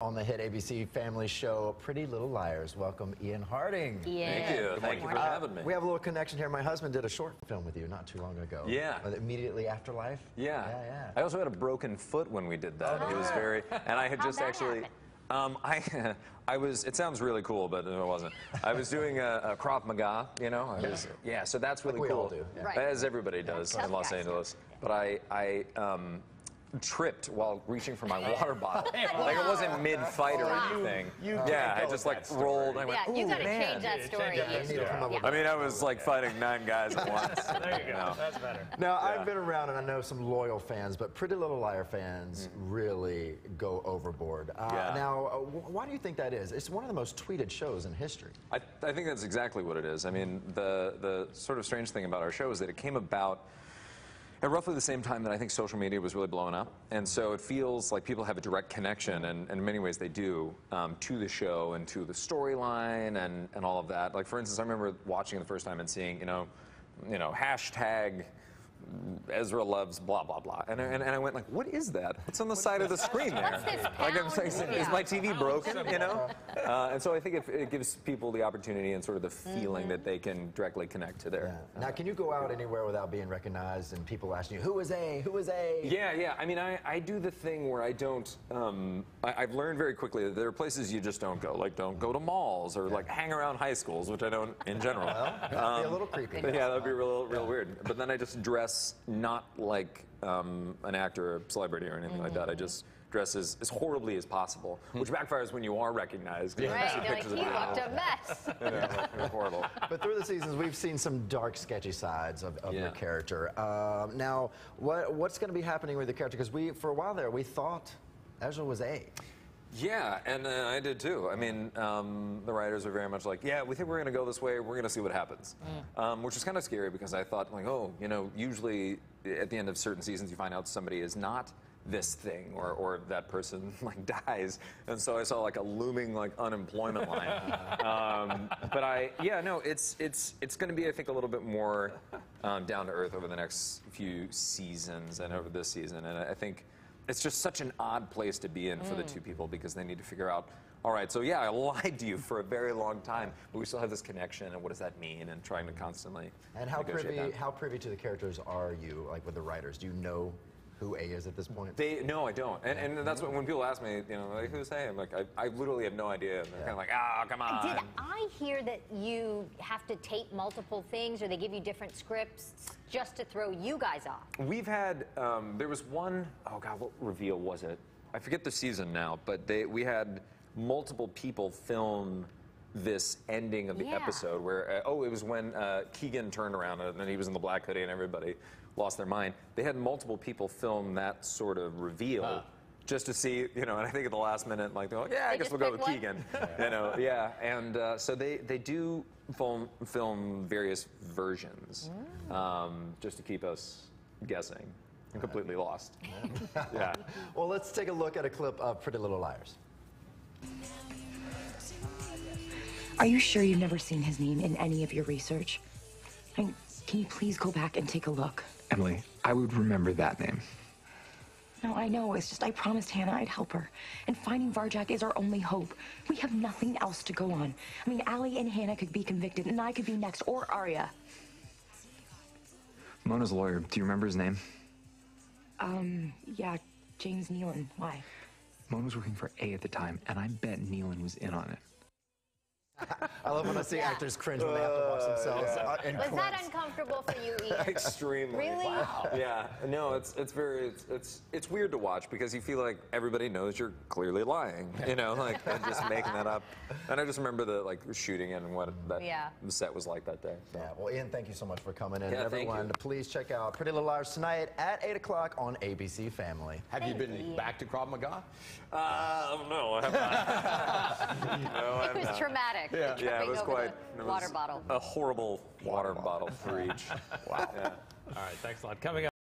on the hit ABC family show Pretty Little Liars. Welcome, Ian Harding. Thank you. Thank you for having me. We have a little connection here. My husband did a short film with you not too long ago. Yeah. Immediately after Life. Yeah. Yeah. I also had a broken foot when we did that. Oh, It was very, and I had just actually. I was, it sounds really cool, but it wasn't. I was doing a Krav Maga, you know? Yeah, so that's really like cool. We all do. Yeah. Right. As everybody does in Los Angeles. But I tripped while reaching for my water bottle. Like it wasn't mid-fight or anything. I just like rolled. I went, you gotta man. change that story. I mean, I was like fighting 9 guys at once. There you go. That's better. Now, I've been around and I know some loyal fans, but Pretty Little Liar fans really go overboard. Now, why do you think that is? It's one of the most tweeted shows in history. I think that's exactly what it is. I mean, the sort of strange thing about our show is that it came about at roughly the same time that I think social media was really blowing up. And so it feels like people have a direct connection, and in many ways they do, to the show and to the storyline and all of that. Like, for instance, I remember watching it the first time and seeing, you know, hashtag Ezra loves blah, blah, blah. And I went like, what is that? What's on the side of the screen there? What's this Like, I'm saying, pound? is my TV broken, you know? And so I think it gives people the opportunity and sort of the feeling that they can directly connect to their... Now, can you go out anywhere without being recognized and people asking you, who is A? Who is A? Yeah. I mean, I do the thing where I don't... I've learned very quickly that there are places you just don't go. Like, don't go to malls or, like, hang around high schools, which I don't in general. Well, that'd be a little creepy. Yeah, that'd be real weird. But then I just dress not like an actor or celebrity or anything like that. I just dress as horribly as possible, which backfires when you are recognized. Right, you're like, you looked a mess. You're horrible. But through the seasons, we've seen some dark, sketchy sides of your character. Now, what's going to be happening with the character? Because for a while there, we thought Ezra was A. Yeah, and I did too. I mean, the writers are very much like, yeah, we think we're going to go this way, we're going to see what happens. Which is kind of scary because I thought, like, oh, you know, usually at the end of certain seasons you find out somebody is not this thing or that person like dies. And so I saw like a looming like unemployment line. But it's going to be, I think, a little bit more down to earth over the next few seasons and over this season. And I think it's just such an odd place to be in for the two people because they need to figure out, all right, so yeah, I lied to you for a very long time, but we still have this connection, and what does that mean, and trying to constantly And how privy to the characters are you, like with the writers? Do you know who A is at this point? No, I don't. And that's when people ask me, you know, like, who's A? I'm like, I literally have no idea. And they're kind of like, come on. Did I hear that you have to tape multiple things, or they give you different scripts just to throw you guys off? We've had, there was one, oh God, what reveal was it? I forget the season now, but we had multiple people film this ending of the episode where, it was when Keegan turned around and he was in the black hoodie and everybody lost their mind. They had multiple people film that sort of reveal just to see, you know, and I think at the last minute, like, they're like, yeah, I guess we'll go with Keegan. You know, and so they do film various versions just to keep us guessing and completely lost. Well, let's take a look at a clip of Pretty Little Liars. Are you sure you've never seen his name in any of your research? Can you please go back and take a look? Emily, I would remember that name. No, I know. It's just I promised Hannah I'd help her. And finding Varjak is our only hope. We have nothing else to go on. I mean, Allie and Hanna could be convicted, and I could be next, or Aria. Mona's lawyer, do you remember his name? Yeah, James Nealon. Why? Mona was working for A at the time, and I bet Nealon was in on it. I love when I see actors cringe when they have to watch themselves. Was that uncomfortable for you, Ian? Extremely. Really? Wow. Yeah. No, it's weird to watch because you feel like everybody knows you're clearly lying, you know, like and just making that up. And I just remember the shooting and what the set was like that day. So. Yeah. Well, Ian, thank you so much for coming in. Yeah, everyone, please check out Pretty Little Liars tonight at 8 o'clock on ABC Family. Have you been back to Krav Maga? No, I have not. No, It was traumatic. Yeah, it was quite. Water bottle. A horrible water bottle for each. Wow. Yeah. All right, thanks a lot. Coming up.